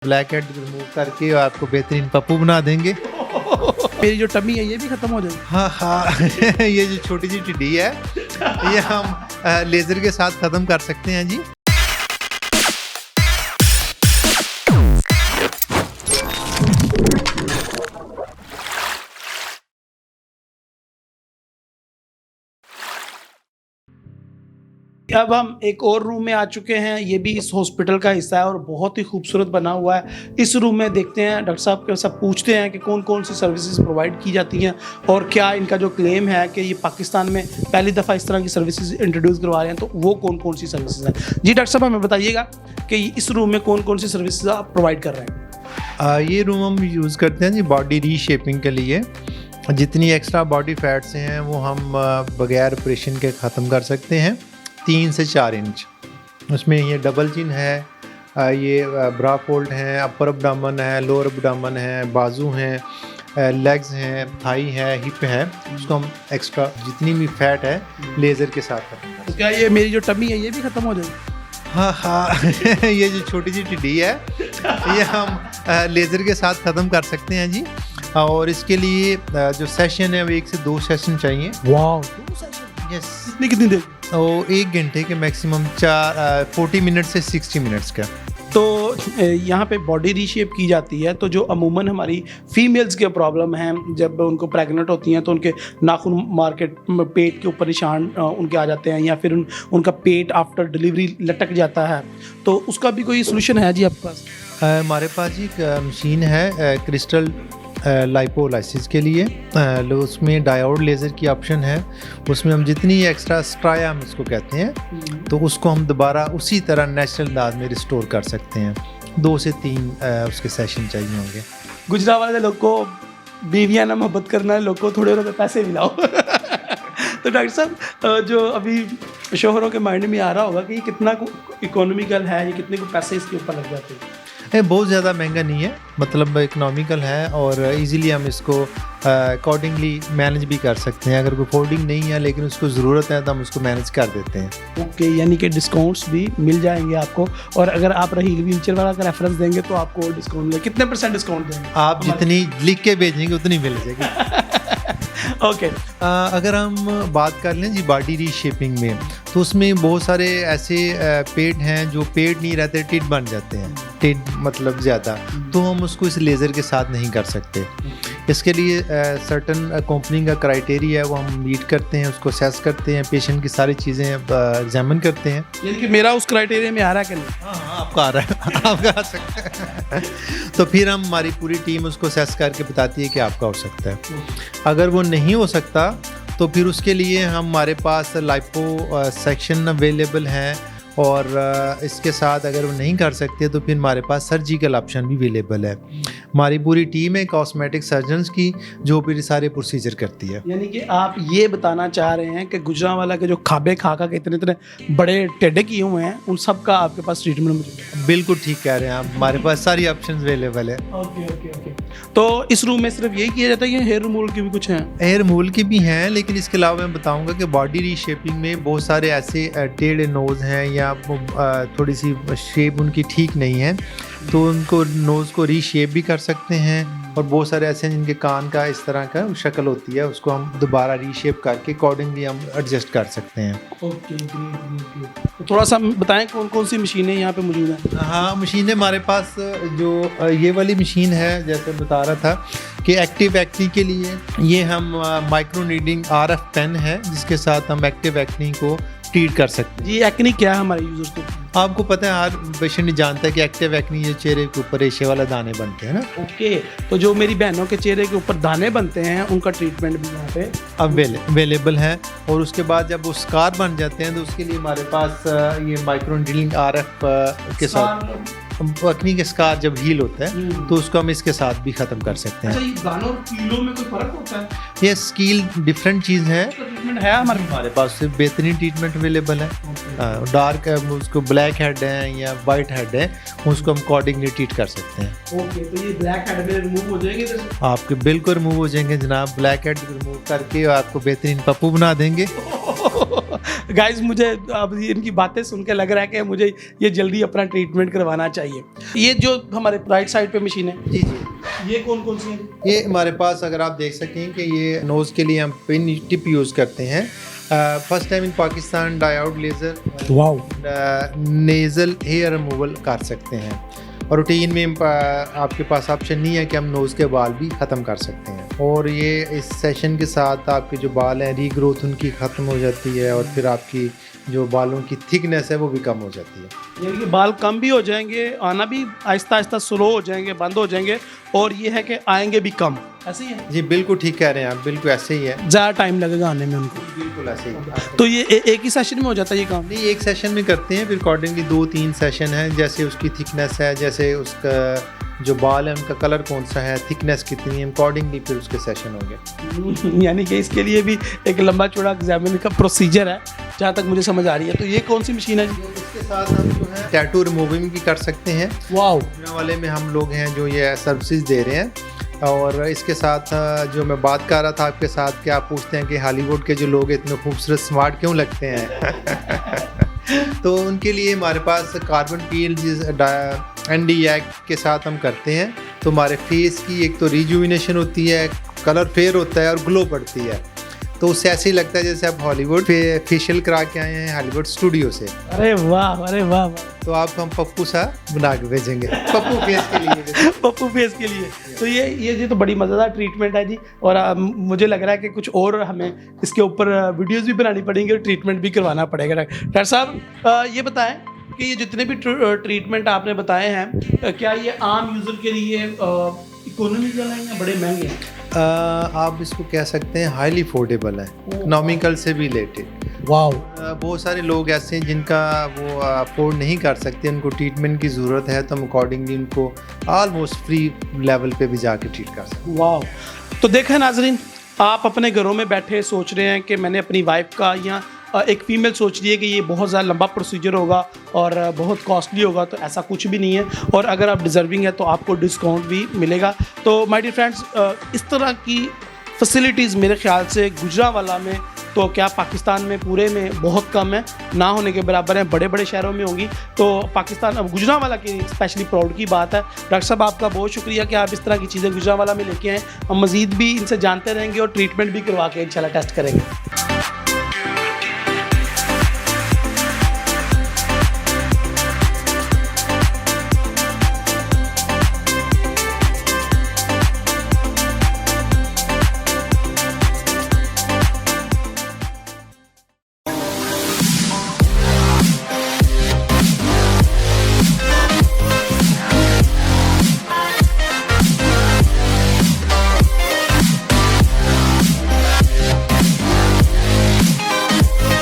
Black head remove करके आपको बेहतरीन पप्पू बना देंगे। मेरी जो टमी है ये भी खत्म हो जाएगी। हाँ हाँ ये जो छोटी सी टिड्डी है ये हम लेज़र के साथ ख़त्म कर सकते हैं जी। अब हम एक और रूम में आ चुके हैं, ये भी इस हॉस्पिटल का हिस्सा है और बहुत ही खूबसूरत बना हुआ है। इस रूम में देखते हैं डॉक्टर साहब के सब पूछते हैं कि कौन कौन सी सर्विसेज प्रोवाइड की जाती हैं और क्या इनका जो क्लेम है कि ये पाकिस्तान में पहली दफ़ा इस तरह की सर्विसेज इंट्रोड्यूस करवा रहे हैं, तो वो कौन कौन सी सर्विसेज हैं। जी डॉक्टर साहब हमें बताइएगा कि इस रूम में कौन कौन सी सर्विसेज आप प्रोवाइड कर रहे हैं। ये रूम हम यूज़ करते हैं जी बॉडी रीशेपिंग के लिए। जितनी एक्स्ट्रा बॉडी फैट्स हैं वो हम बगैर ऑपरेशन के ख़त्म कर सकते हैं। 3 से 4 इंच उसमें ये डबल चिन है, ये ब्रा फोल्ड है, अपर अब्डामन है, लोअर अब्डामन है, बाजू हैं, लेग्स हैं, थाई है, हिप है। उसको हम एक्स्ट्रा जितनी भी फैट है लेज़र के साथ करते तो क्या ये मेरी जो टमी है ये भी खत्म हो जाएगी। हाँ हाँ ये जो छोटी सी टिड्डी है ये हम लेज़र के साथ ख़त्म कर सकते हैं जी। और इसके लिए जो सेशन है वो 1 से 2 सेशन चाहिए। वाह, यस। कितनी देर? वो 1 घंटे के मैक्सिमम 40 मिनट से 60 मिनट्स का। तो यहाँ पे बॉडी रीशेप की जाती है, तो जो अमूमन हमारी फीमेल्स के प्रॉब्लम हैं, जब उनको प्रेग्नेंट होती हैं तो उनके नाखून मार्केट पेट के ऊपर निशान उनके आ जाते हैं, या फिर उनका पेट आफ्टर डिलीवरी लटक जाता है, तो उसका भी कोई सोल्यूशन है जी आपके पास? हमारे पास एक मशीन है क्रिस्टल लाइपोलाइसिस के लिए। उसमें डायोड लेज़र की ऑप्शन है। उसमें हम जितनी एक्स्ट्रा स्ट्राया हम इसको कहते हैं तो उसको हम दोबारा उसी तरह नेचुरल अंदाज में रिस्टोर कर सकते हैं। 2 से 3 उसके सेशन चाहिए होंगे। गुजरात वाले लोग को बीवियाँ ना मोहब्बत करना है, लोग को थोड़े थोड़े पैसे मिलाओ। तो डॉक्टर साहब जो अभी शोहरों के माइंड में आ रहा होगा कि ये कितना इकोनॉमिकल है, ये कितने को पैसे इसके ऊपर लग जाते हैं। बहुत ज़्यादा महंगा नहीं है, मतलब इकोनॉमिकल है और इजीली हम इसको अकॉर्डिंगली मैनेज भी कर सकते हैं। अगर कोई फोल्डिंग नहीं है लेकिन उसको ज़रूरत है तो हम उसको मैनेज कर देते हैं। ओके, यानी कि डिस्काउंट्स भी मिल जाएंगे आपको, और अगर आप रहील व्हीलचेयर वाला का रेफरेंस देंगे तो आपको डिस्काउंट मिलेगा। कितने % डिस्काउंट देंगे? आप जितनी लिख के भेजेंगे उतनी मिल जाएगी। ओके अगर हम बात कर लें जी बॉडी रीशेपिंग में, तो उसमें बहुत सारे ऐसे पेट हैं जो पेट नहीं रहते, टिड बन जाते हैं। टिड मतलब ज़्यादा, तो हम उसको इस लेज़र के साथ नहीं कर सकते। इसके लिए सर्टन कंपनी का क्राइटेरिया है वो हम मीट करते हैं, उसको असेस करते हैं, पेशेंट की सारी चीज़ें एग्जामिन करते हैं। यानी कि मेरा उस क्राइटेरिया में आ रहा है कि नहीं? हाँ आपका आ रहा है, आपका आ सकता है। तो फिर हम हमारी पूरी टीम उसको असेस करके बताती है कि आपका हो सकता है। अगर वो नहीं हो सकता तो फिर उसके लिए हमारे पास लाइपो सेक्शन अवेलेबल है, और इसके साथ अगर वो नहीं कर सकते तो फिर हमारे पास सर्जिकल ऑप्शन भी अवेलेबल है। हमारी पूरी टीम है कॉस्मेटिक सर्जन्स की जो फिर सारे प्रोसीजर करती है। यानी कि आप ये बताना चाह रहे हैं कि गुजरांवाला के जो खाबे खाका के इतने इतने बड़े टेढ़े किए हुए हैं उन सब का आपके पास ट्रीटमेंट मौजूद है? बिल्कुल ठीक कह रहे हैं आप, हमारे पास सारी ऑप्शन अवेलेबल है। Okay okay okay. तो इस रूम में सिर्फ यही किया जाता है या हेयर रिमूवल की भी कुछ हैं? हेयर रिमूवल की भी हैं, लेकिन इसके अलावा मैं बताऊंगा कि बॉडी रीशेपिंग में बहुत सारे ऐसे टेढ़े नोज़ हैं या थोड़ी सी शेप उनकी ठीक नहीं है, तो उनको नोज़ को रीशेप भी कर सकते हैं। और बहुत सारे ऐसे हैं जिनके कान का इस तरह का शक्ल होती है, उसको हम दोबारा रीशेप करके अकॉर्डिंगली हम एडजस्ट कर सकते हैं। ओके, तो थोड़ा सा बताएं कौन कौन सी मशीनें यहाँ पे मौजूद हैं? हाँ, मशीनें हमारे पास जो ये वाली मशीन है, जैसे बता रहा था कि एक्टिव एक्नी के लिए ये हम माइक्रो नीडिंग RF पेन है जिसके साथ हम एक्टिव एक्नी को ट्रीट कर सकते हैं। जी एक्नी क्या है हमारे यूजर्स को? आपको पता है, हर पेशेंट नहीं जानता है कि एक्टिव एक्नी ये चेहरे के ऊपर रेशे वाला दाने बनते हैं ना। ओके, तो जो मेरी बहनों के चेहरे के ऊपर दाने बनते हैं उनका ट्रीटमेंट भी यहाँ पे अवेलेबल है। और उसके बाद जब वो स्कार बन जाते हैं तो उसके लिए हमारे पास ये माइक्रो नीडलिंग RF के साथ एक्नी के स्कार जब हील होता है तो उसको हम इसके साथ भी ख़त्म कर सकते हैं। अच्छा, ये दानों और कीलों में कोई फर्क होता है? ये स्कील डिफरेंट चीज़ है। ट्रीटमेंट है हमारे पास से बेहतरीन ट्रीटमेंट अवेलेबल है। डार्क उसको ब्लैक हेड है या वाइट हेड है, उसको हम अकॉर्डिंगली ट्रीट कर सकते हैं। ओके, तो ये ब्लैक हेड में रिमूव हो जाएंगे? आपके बिल्कुल रिमूव हो जाएंगे जनाब। ब्लैक हेड रिमूव करके आपको बेहतरीन पप्पू बना देंगे। गाइस मुझे अब इनकी बातें सुन के लग रहा है कि मुझे ये जल्दी अपना ट्रीटमेंट करवाना चाहिए। ये जो हमारे राइट साइड पे मशीन है, जी जी, ये कौन कौन सी है? ये हमारे पास अगर आप देख सकें कि ये नोज़ के लिए हम पिन टिप यूज़ करते हैं। First time in Pakistan diode laser wow, nasal hair removal कर सकते हैं, और रूटीन में आपके पास ऑप्शन नहीं है कि हम नोज़ के बाल भी ख़त्म कर सकते हैं। और ये इस सेशन के साथ आपके जो बाल हैं रीग्रोथ उनकी ख़त्म हो जाती है, और फिर आपकी जो बालों की थिकनेस है वो भी कम हो जाती है। यानी कि बाल कम भी हो जाएंगे, आना भी आहिस्ता आहिस्ता स्लो हो जाएंगे, बंद हो जाएंगे, और ये है कि आएंगे भी कम। ऐसे ही है जी, बिल्कुल ठीक कह रहे हैं आप, बिल्कुल ऐसे ही है, ज़्यादा टाइम लगेगा आने में उनको। बिल्कुल ऐसे ही। तो ये एक ही सेशन में हो जाता है ये काम? नहीं, एक सेशन में करते हैं, फिर अकॉर्डिंगली 2-3 सेशन है, जैसे उसकी थिकनेस है, जैसे उसका जो बाल है उनका कलर कौन सा है, थिकनेस कितनी है, अकॉर्डिंगली फिर उसके सेशन हो गए। यानी कि इसके लिए भी एक लंबा चौड़ा एग्जामिन का प्रोसीजर है, जहाँ तक मुझे समझ आ रही है। तो ये कौन सी मशीन है जी? इसके साथ हम जो है टैटू रिमूविंग भी कर सकते हैं। वाओ, वाले में हम लोग हैं जो ये सर्विसेज दे रहे हैं। और इसके साथ जो मैं बात कर रहा था आपके साथ कि आप पूछते हैं कि हॉलीवुड के जो लोग इतने खूबसूरत स्मार्ट क्यों लगते हैं तो उनके लिए हमारे पास कार्बन पील ND के साथ हम करते हैं, तो हमारे फेस की एक तो रिजुविनेशन होती है, कलर फेयर होता है और ग्लो बढ़ती है, तो उससे ऐसे ही लगता है जैसे आप हॉलीवुड फेशियल करा के आए हैं हॉलीवुड स्टूडियो से। अरे वाह, अरे वाह वाह। तो आप हम पप्पू सा बना के भेजेंगे पप्पू फेस के लिए। पप्पू फेस के लिए। तो ये तो बड़ी मज़ेदार ट्रीटमेंट है जी, और मुझे लग रहा है कि कुछ और हमें इसके ऊपर वीडियोस भी बनानी पड़ेंगी और ट्रीटमेंट भी करवाना पड़ेगा। डॉक्टर साहब ये बताएं कि ये जितने भी ट्रीटमेंट आपने बताए हैं, क्या ये आम यूज़र के लिए इकोनॉमी वाला है या बड़े महंगे हैं? आप इसको कह सकते हैं हाईली अफोर्डेबल है, इकोनॉमिकल से भी रिलेटेड। वाओ, बहुत सारे लोग ऐसे हैं जिनका वो अफोर्ड नहीं कर सकते, उनको ट्रीटमेंट की ज़रूरत है, तो हम अकॉर्डिंगली उनको ऑलमोस्ट फ्री लेवल पे भी जाके ट्रीट कर सकते हैं। वाओ, तो देखा नाजरीन, आप अपने घरों में बैठे सोच रहे हैं कि मैंने अपनी वाइफ का, या एक फ़ीमेल सोच रही है कि ये बहुत ज़्यादा लंबा प्रोसीजर होगा और बहुत कॉस्टली होगा, तो ऐसा कुछ भी नहीं है, और अगर आप डिज़र्विंग है तो आपको डिस्काउंट भी मिलेगा। तो माय डियर फ्रेंड्स, इस तरह की फैसिलिटीज़ मेरे ख्याल से गुजरांवाला में तो क्या पाकिस्तान में पूरे में बहुत कम है, ना होने के बराबर है, बड़े बड़े शहरों में होंगी। तो पाकिस्तान, अब गुजरांवाला की स्पेशली प्राउड की बात है। डॉक्टर साहब आपका बहुत शुक्रिया कि आप इस तरह की चीज़ें गुजरांवाला में लेके आएँ। हम मज़ीद भी इनसे जानते रहेंगे और ट्रीटमेंट भी करवा के इंशाल्लाह टेस्ट करेंगे।